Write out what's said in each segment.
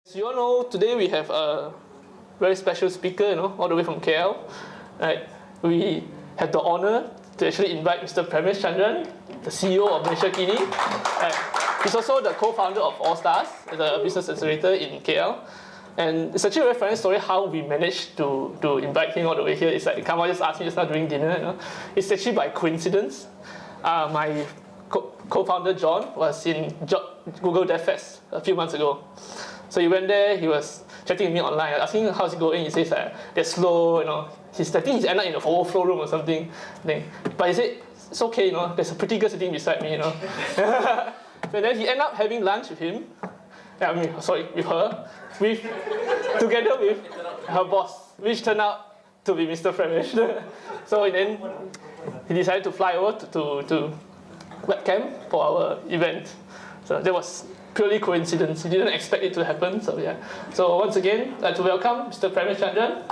As you all know, today we have a very special speaker, all the way from KL. Right? We have the honor to actually invite Mr. Premesh Chandran, the CEO of MalaysiaKini. He's also the co-founder of Allstars, the business accelerator in KL. And it's actually a very funny story how we managed to invite him all the way here. It's like, come on, just ask me just now during dinner. It's actually by coincidence. My co-founder John was in Google Dev Fest a few months ago. So he went there, he was chatting with me online, asking how's it going. He says they're slow, I think he's ended up in the overflow room or something. But he said, it's okay, there's a pretty girl sitting beside me, So then he ended up having lunch with him. With her, together with her boss, which turned out to be Mr. Premesh. So then he decided to fly over to Webcamp for our event. So that was purely coincidence. He didn't expect it to happen. So yeah. So once again, I'd like to welcome Mr. Premesh Chandran.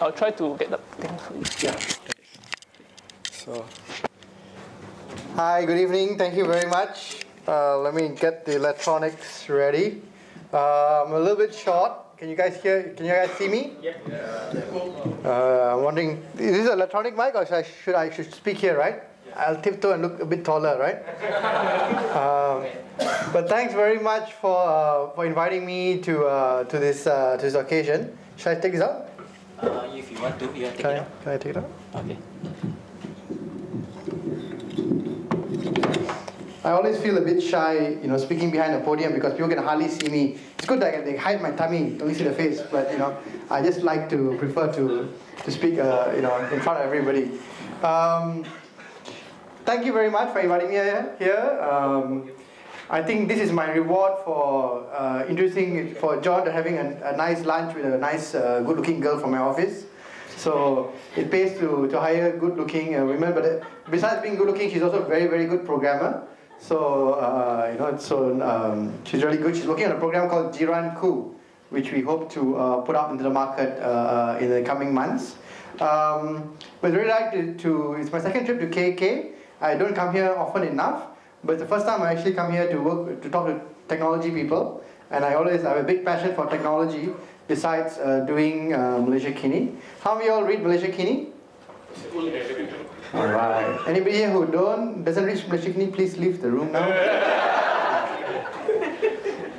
I'll try to get the thing for you. Yeah. So, hi, good evening. Thank you very much. Let me get the electronics ready. I'm a little bit short. Can you guys hear? Can you guys see me? Yep. I'm wondering, is this an electronic mic or should I speak here, right? I'll tiptoe and look a bit taller, right? But thanks very much for inviting me to this occasion. Should I take this out? If you want to, you take it out. Can I take it out? Okay. I always feel a bit shy, speaking behind a podium because people can hardly see me. It's good that they hide my tummy, only see the face, but I just prefer to speak, in front of everybody. Thank you very much for inviting me here. I think this is my reward for for John to having a nice lunch with a nice, good-looking girl from my office. So it pays to hire good-looking women, but besides being good-looking, she's also a very, very good programmer. So she's really good. She's working on a program called Jiran Ku, which we hope to put out into the market in the coming months. But really like it's my second trip to KK. I don't come here often enough, but it's the first time I actually come here to talk to technology people. And I always have a big passion for technology besides doing MalaysiaKini. How many of you all read MalaysiaKini? Alright. Anybody here who doesn't read MalaysiaKini, please leave the room now.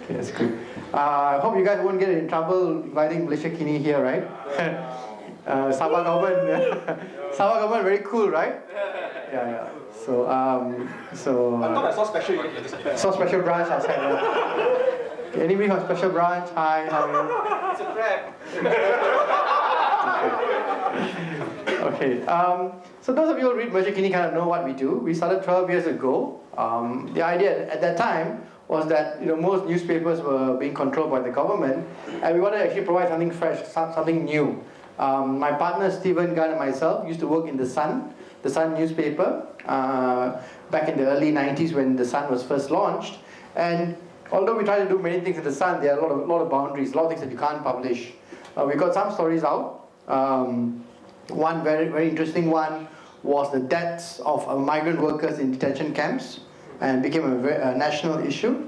Okay, that's good. I hope you guys won't get in trouble inviting MalaysiaKini here, right? Sabah government, Sabah government very cool, right? Yeah. So I thought I saw special. Saw special branch outside. Okay, anybody from special branch? Hi, how are you? It's a crab. Okay. So those of you who read MalaysiaKini kind of know what we do. We started 12 years ago. The idea at that time was that most newspapers were being controlled by the government, and we wanted to actually provide something fresh, something new. My partner Stephen Gunn and myself used to work in the Sun newspaper back in the early 90s when the Sun was first launched. And although we try to do many things in the Sun, there are a lot of boundaries, a lot of things that you can't publish. We got some stories out. One very, very interesting one was the deaths of migrant workers in detention camps, and became a national issue.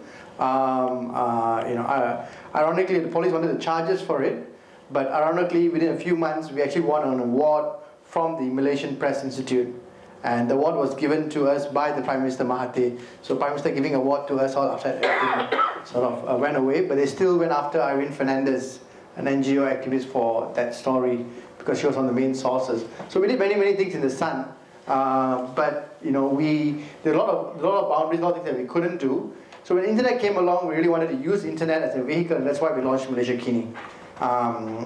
Ironically, the police wanted the charges for it, but ironically, within a few months, we actually won an award from the Malaysian Press Institute. And the award was given to us by the Prime Minister Mahathir. So Prime Minister giving award to us all after everything sort of went away, but they still went after Irene Fernandez, an NGO activist, for that story because she was on the main sources. So we did many, many things in the Sun, but there were a lot of boundaries, a lot of things that we couldn't do. So when the internet came along, we really wanted to use internet as a vehicle, and that's why we launched MalaysiaKini.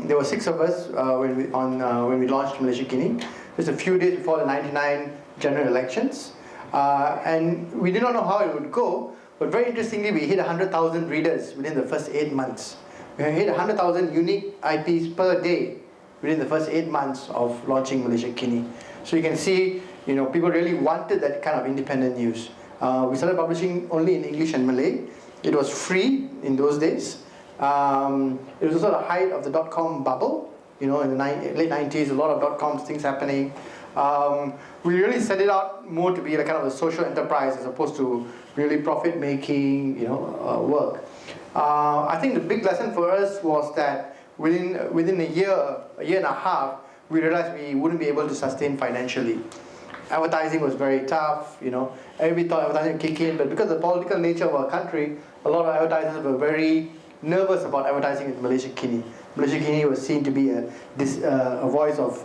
There were 6 of us when we launched MalaysiaKini, just a few days before the '99 general elections, and we did not know how it would go. But very interestingly, we hit 100,000 readers within the first 8 months. We hit 100,000 unique IPs per day within the first 8 months of launching MalaysiaKini. So you can see, people really wanted that kind of independent news. We started publishing only in English and Malay. It was free in those days. It was also the height of the .com bubble. In the late 90s, a lot of .com things happening. We really set it out more to be like kind of a social enterprise as opposed to really profit-making, work. I think the big lesson for us was that within a year and a half, we realized we wouldn't be able to sustain financially. Advertising was very tough, Everybody thought advertising would kick in, but because of the political nature of our country, a lot of advertisers were very nervous about advertising in MalaysiaKini. MalaysiaKini was seen to be a voice of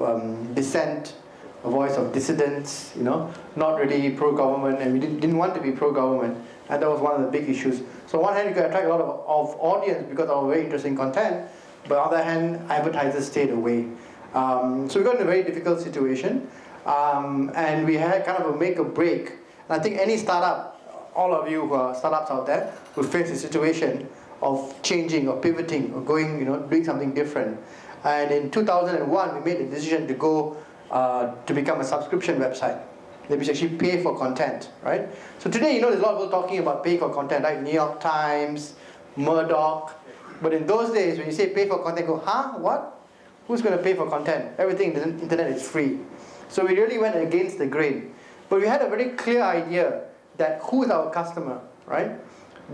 dissent, a voice of dissidents, not really pro-government, and we didn't want to be pro-government, and that was one of the big issues. So on one hand, you could attract a lot of audience because of our very interesting content, but on the other hand, advertisers stayed away. So we got in a very difficult situation, and we had kind of a make or break. And I think any startup, all of you who are startups out there, will face a situation of changing or pivoting or going, doing something different. And in 2001, we made the decision to go to become a subscription website that we actually pay for content, right? So today, there's a lot of people talking about paying for content, right? New York Times, Murdoch. But in those days, when you say pay for content, go, huh? What? Who's going to pay for content? Everything on the internet is free. So we really went against the grain. But we had a very clear idea that who is our customer, right?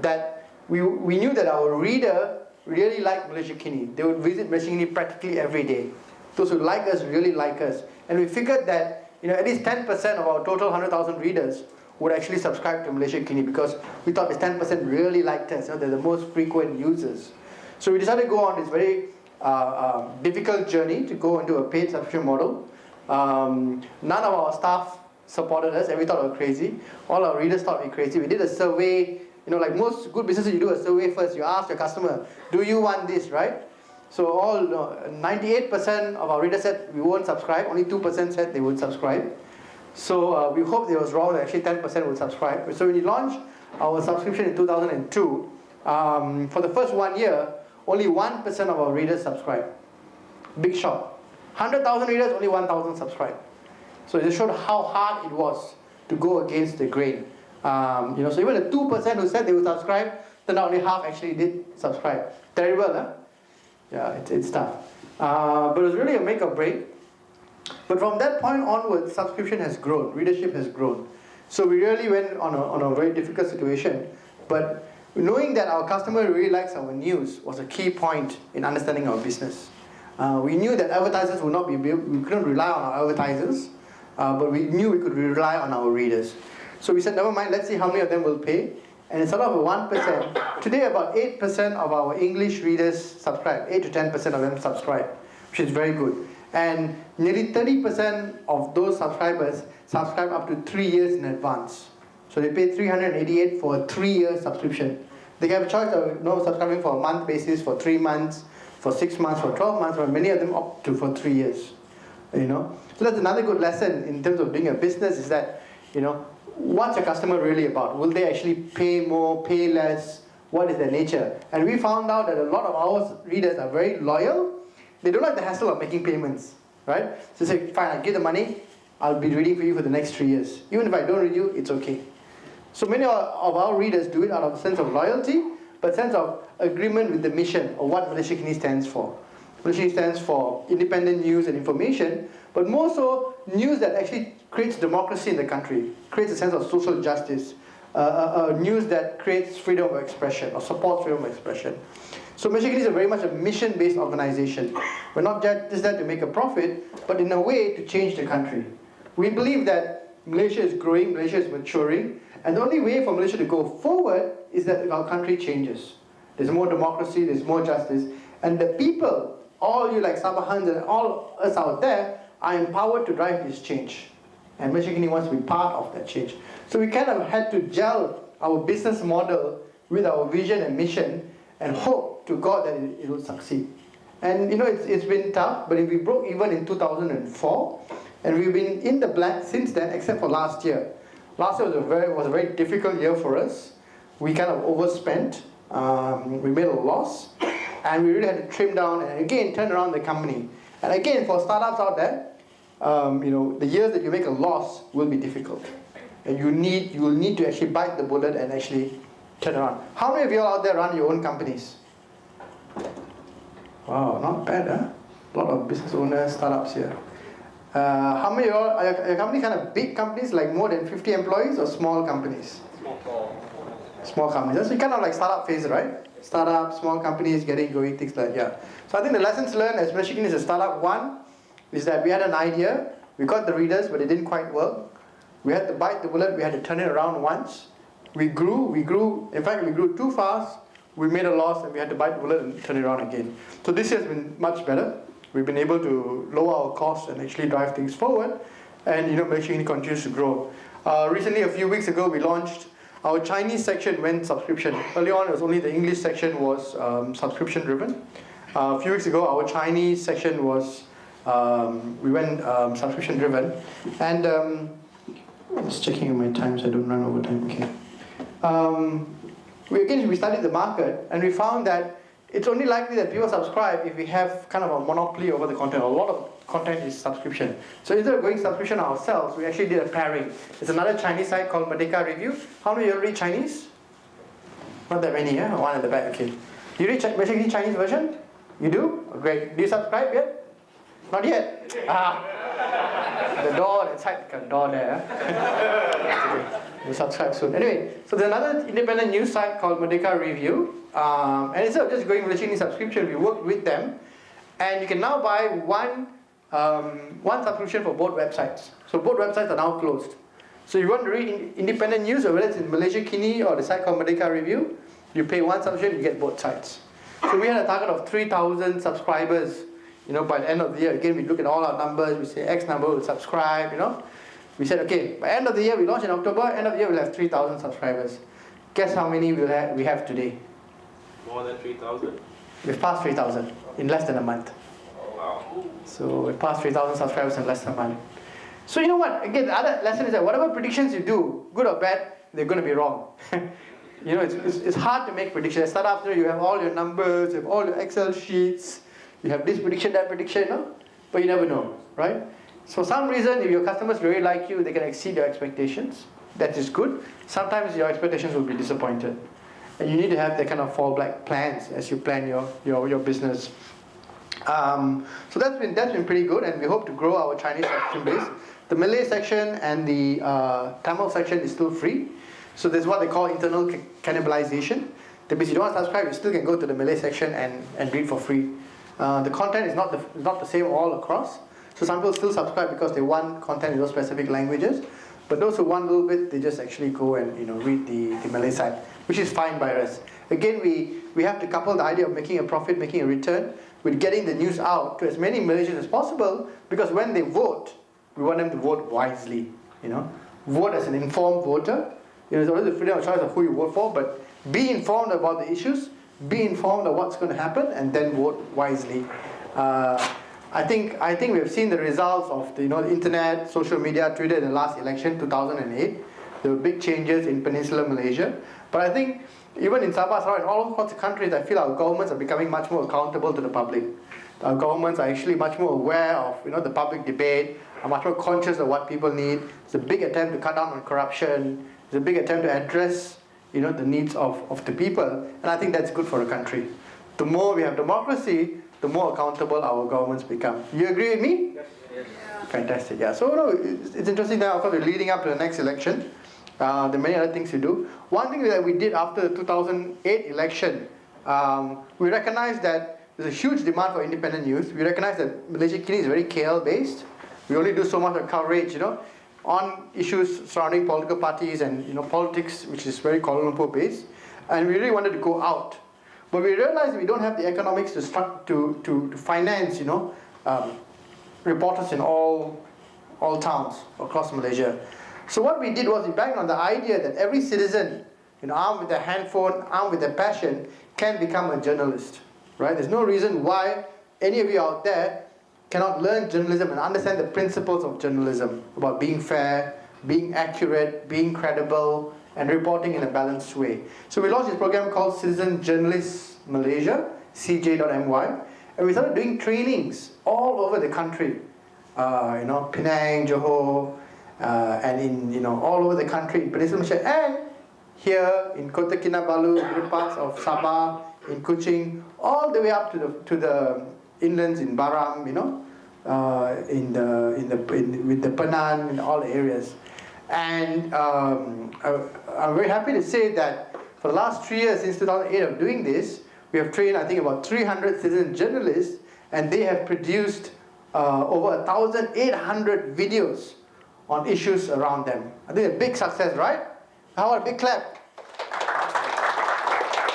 That we knew that our reader really liked MalaysiaKini. They would visit MalaysiaKini practically every day. Those who like us really like us. And we figured that at least 10% of our total 100,000 readers would actually subscribe to MalaysiaKini because we thought this 10% really liked us. They're the most frequent users. So we decided to go on this very difficult journey to go into a paid subscription model. None of our staff supported us, and we thought we were crazy. All our readers thought we were crazy. We did a survey. Like most good businesses, you do a survey first. You ask your customer, do you want this, right? So 98% of our readers said we won't subscribe. Only 2% said they would subscribe. So we hoped it was wrong. Actually, 10% would subscribe. So when we launched our subscription in 2002, for the first 1 year, only 1% of our readers subscribed. Big shock. 100,000 readers, only 1,000 subscribed. So it just showed how hard it was to go against the grain. So even the 2% who said they would subscribe, then only half actually did subscribe. Terrible, huh? Yeah, it's tough. But it was really a make or break. But from that point onwards, subscription has grown, readership has grown. So we really went on a very difficult situation. But knowing that our customer really likes our news was a key point in understanding our business. We knew that advertisers would not be able, we couldn't rely on our advertisers, but we knew we could rely on our readers. So we said, never mind, let's see how many of them will pay. And instead of 1%, today about 8% of our English readers subscribe. 8 to 10% of them subscribe, which is very good. And nearly 30% of those subscribers subscribe up to 3 years in advance. So they pay 388 for a 3-year subscription. They have a choice of subscribing for a month basis, for 3 months, for 6 months, for 12 months, but many of them opt to for 3 years. So that's another good lesson in terms of doing a business is that, what's your customer really about? Will they actually pay more, pay less? What is their nature? And we found out that a lot of our readers are very loyal. They don't like the hassle of making payments, right? So they say, fine, I'll give the money. I'll be reading for you for the next 3 years. Even if I don't read you, it's okay. So many of our readers do it out of a sense of loyalty, but sense of agreement with the mission of what MalaysiaKini stands for. MalaysiaKini stands for independent news and information, but more so news that actually creates democracy in the country, creates a sense of social justice, news that creates freedom of expression or supports freedom of expression. So MalaysiaKini is very much a mission-based organization. We're not just there to make a profit, but in a way to change the country. We believe that Malaysia is growing, Malaysia is maturing, and the only way for Malaysia to go forward is that our country changes. There's more democracy, there's more justice, and the people, all you like Sabahans and all us out there, are empowered to drive this change. And MalaysiaKini wants to be part of that change. So we kind of had to gel our business model with our vision and mission and hope to God that it will succeed. And it's been tough, but we broke even in 2004, and we've been in the black since then, except for last year. Last year was a very difficult year for us. We kind of overspent, we made a loss, and we really had to trim down and again turn around the company. And again, for startups out there, the years that you make a loss will be difficult. And you will need to actually bite the bullet and actually turn around. How many of you out there run your own companies? Wow, not bad, huh? A lot of business owners, startups here. How many are your company kind of big companies like more than 50 employees or small companies? Small companies. So you kind of like startup phase, right? Startup, small companies getting going, things like that. So I think the lessons learned as MalaysiaKini is a startup. One is that we had an idea, we got the readers, but it didn't quite work. We had to bite the bullet, we had to turn it around once. We grew, in fact we grew too fast, we made a loss and we had to bite the bullet and turn it around again. So this year has been much better. We've been able to lower our costs and actually drive things forward. And MalaysiaKini continues to grow. Recently, a few weeks ago, we launched our Chinese section went subscription. Early on, it was only the English section was subscription driven. A few weeks ago, our Chinese section was, we went subscription driven. And just checking my time so I don't run over time. Okay. We studied the market and we found that it's only likely that people subscribe if we have kind of a monopoly over the content. A lot of content is subscription. So instead of going subscription ourselves, we actually did a pairing. There's another Chinese site called Merdeka Review. How many of you read Chinese? Not that many, yeah? One at the back, okay. Do you read MalaysiaKini Chinese version? You do? Oh, great. Do you subscribe yet? Not yet? The door, that side, the door there. You subscribe soon. Anyway, so there's another independent news site called Merdeka Review. And instead of just going MalaysiaKini subscription, we worked with them. And you can now buy one subscription for both websites. So both websites are now closed. So you want to read independent news, or whether it's in MalaysiaKini or the site called Merdeka Review, you pay one subscription, you get both sites. So we had a target of 3,000 subscribers, by the end of the year. Again, we look at all our numbers, we say X number will subscribe, We said, okay, by end of the year, we launched in October, end of the year we'll have 3,000 subscribers. Guess how many we have today? More than 3,000? We've passed 3,000 in less than a month. Oh, wow. So we've passed 3,000 subscribers in less than a month. So you know what? Again, the other lesson is that whatever predictions you do, good or bad, they're going to be wrong. It's hard to make predictions. Start after you have all your numbers, you have all your Excel sheets, you have this prediction, that prediction, but you never know, right? So for some reason, if your customers really like you, they can exceed your expectations. That is good. Sometimes your expectations will be disappointed. And you need to have that kind of fallback plans as you plan your business. So that's been pretty good, and we hope to grow our Chinese section base. The Malay section and the Tamil section is still free. So there's what they call internal cannibalization. That means you don't want to subscribe, you still can go to the Malay section and read for free. The content is not the same all across. So some people still subscribe because they want content in those specific languages. But those who want a little bit, they just actually go and read the Malay side, which is fine by us. Again, we have to couple the idea of making a profit, making a return, with getting the news out to as many Malaysians as possible, because when they vote, we want them to vote wisely. Vote as an informed voter. There's always the freedom of choice of who you vote for, but be informed about the issues, be informed of what's going to happen, and then vote wisely. I think we've seen the results of the internet, social media, Twitter in the last election, 2008. There were big changes in Peninsular Malaysia. But I think even in Sabah, Sarawak, and all across the countries, I feel our governments are becoming much more accountable to the public. Our governments are actually much more aware of the public debate, are much more conscious of what people need. It's a big attempt to cut down on corruption. It's a big attempt to address the needs of the people. And I think that's good for a country. The more we have democracy, the more accountable our governments become. You agree with me? Yes. Fantastic, yeah. So it's interesting now, of course, we're leading up to the next election. There are many other things to do. One thing that we did after the 2008 election, we recognized that there's a huge demand for independent news. We recognize that MalaysiaKini is very KL based. We only do so much of coverage, on issues surrounding political parties and politics, which is very Kuala Lumpur based. And we really wanted to go out. But we realized we don't have the economics to finance, reporters in all towns across Malaysia. So what we did was we banked on the idea that every citizen, armed with their handphone, armed with their passion, can become a journalist, right? There's no reason why any of you out there cannot learn journalism and understand the principles of journalism about being fair, being accurate, being credible, and reporting in a balanced way. So we launched this program called Citizen Journalists Malaysia, CJ.my, and we started doing trainings all over the country. Penang, Johor, and in all over the country, in Peninsular Malaysia, and here in Kota Kinabalu, different parts of Sabah, in Kuching, all the way up to the inlands in Baram, with the Penang in all areas. And I'm very happy to say that for the last 3 years, since 2008 of doing this, we have trained, I think, about 300 citizen journalists, and they have produced over 1,800 videos on issues around them. I think a big success, right? How about a big clap?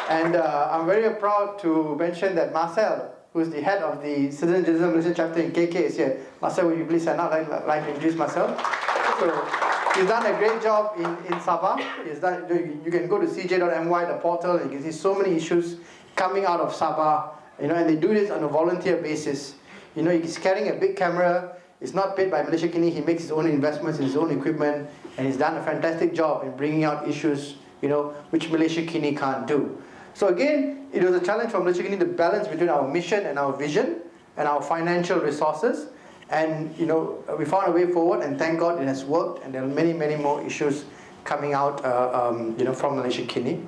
And I'm very proud to mention that Marcel, who is the head of the Citizen Journalism Malaysia chapter in KK, is here. Marcel, will you please stand up? I'd like to introduce myself. So, he's done a great job in Sabah. You can go to cj.my, the portal, and you can see so many issues coming out of Sabah. And they do this on a volunteer basis. He's carrying a big camera. It's not paid by MalaysiaKini. He makes his own investments in his own equipment, and he's done a fantastic job in bringing out issues, which MalaysiaKini can't do. So again, it was a challenge for MalaysiaKini to balance between our mission and our vision and our financial resources. And we found a way forward, and thank God it has worked. And there are many, many more issues coming out, from MalaysiaKini.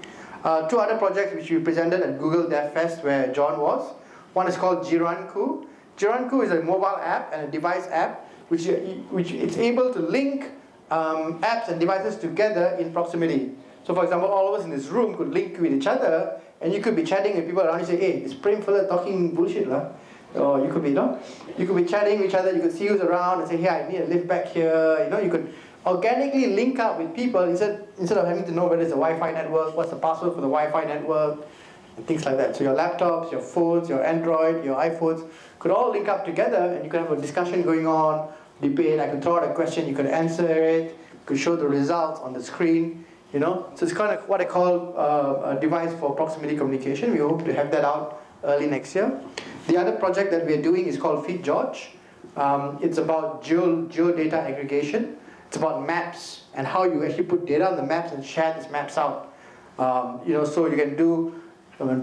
2 other projects which we presented at Google Dev Fest, where John was. One is called Jiranku. Jiranku is a mobile app and a device app, which it's able to link apps and devices together in proximity. So for example, all of us in this room could link with each other, and you could be chatting with people around you, say, hey, this Prem fella talking bullshit lah. Or you could be, you could be chatting with each other, you could see who's around and say, hey, I need a lift back here. You could organically link up with people instead of having to know whether it's a Wi-Fi network, what's the password for the Wi-Fi network, and things like that. So your laptops, your phones, your Android, your iPhones could all link up together, and you could have a discussion going on, debate. I could throw out a question, you could answer it, you could show the results on the screen. So it's kind of what I call a device for proximity communication. We hope to have that out early next year. The other project that we're doing is called Feed George. It's about geodata aggregation. It's about maps and how you actually put data on the maps and share these maps out. So you can do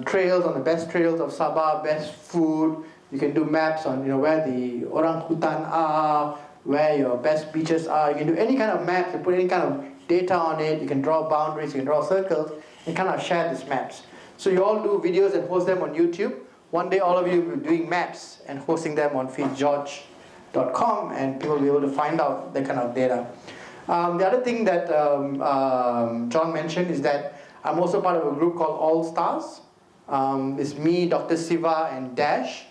trails on the best trails of Sabah, best food. You can do maps on where the orang hutan are, where your best beaches are. You can do any kind of maps and put any kind of data on it. You can draw boundaries, you can draw circles, and kind of share these maps. So you all do videos and post them on YouTube. One day all of you will be doing maps and hosting them on feedgeorge.com, and people will be able to find out that kind of data. The other thing that John mentioned is that I'm also part of a group called Allstars. It's me, Dr. Siva, and Dash.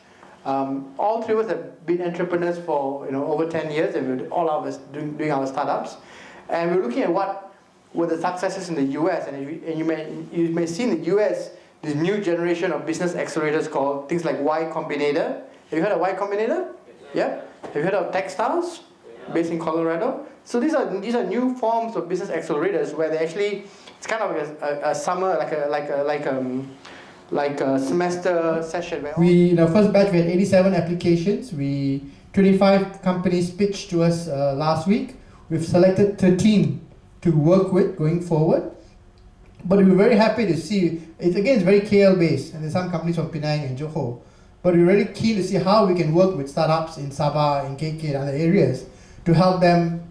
All 3 of us have been entrepreneurs for over 10 years, and we're all of us doing our startups. And we're looking at what were the successes in the US, and you may see in the US this new generation of business accelerators called things like Y Combinator. Have you heard of Y Combinator? Yeah. Have you heard of Techstars, based in Colorado? So these are new forms of business accelerators where they actually, it's kind of a summer, like a semester session. Where in our first batch we had 87 applications. 25 companies pitched to us last week. We've selected 13 to work with going forward. But we're very happy to see, it's very KL based, and there's some companies from Penang and Johor. But we're really keen to see how we can work with startups in Sabah, in KK, and other areas to help them,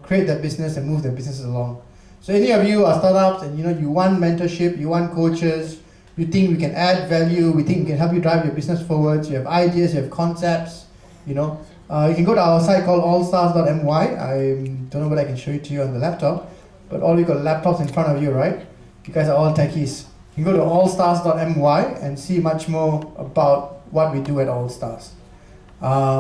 create their business and move their businesses along. So any of you are startups and you want mentorship, you want coaches, you think we can add value, we think we can help you drive your business forwards, you have ideas, you have concepts, you can go to our site called Allstars.my. I don't know whether I can show it to you on the laptop, but all you got laptops in front of you, right? You guys are all techies. You can go to Allstars.my and see much more about what we do at Allstars.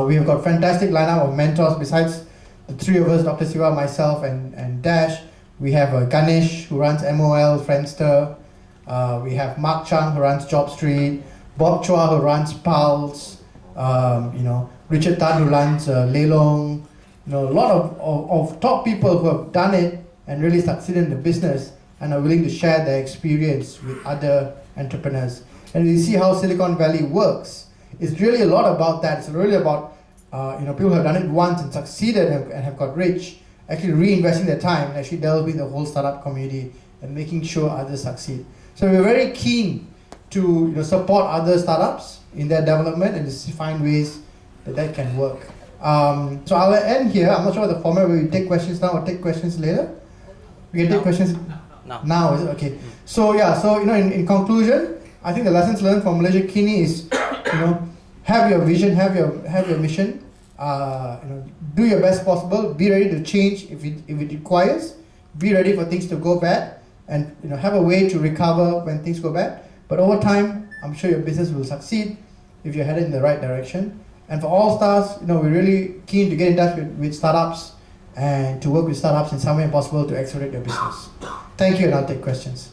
We have got fantastic lineup of mentors. Besides the 3 of us, Dr. Siva, myself, and Dash, we have Ganesh, who runs MOL, Friendster. We have Mark Chung, who runs JobStreet. Bob Chua, who runs Pulse. Richard Tan, who runs Lelong. A lot of top people who have done it and really succeeded in the business and are willing to share their experience with other entrepreneurs. And you see how Silicon Valley works. It's really a lot about that. It's really about people who have done it once and succeeded and have got rich, actually reinvesting their time and actually delving the whole startup community and making sure others succeed. So we're very keen to support other startups in their development and to find ways that can work. So I'll end here. I'm not sure what the format will be. Take questions now or take questions later. We can take questions now. Is it okay? So in conclusion, I think the lessons learned from MalaysiaKini is have your vision, have your mission, do your best possible. Be ready to change if it requires. Be ready for things to go bad, and have a way to recover when things go bad. But over time, I'm sure your business will succeed if you're headed in the right direction. And for Allstars, we're really keen to get in touch with startups and to work with startups in some way possible to accelerate your business. Thank you, and I'll take questions.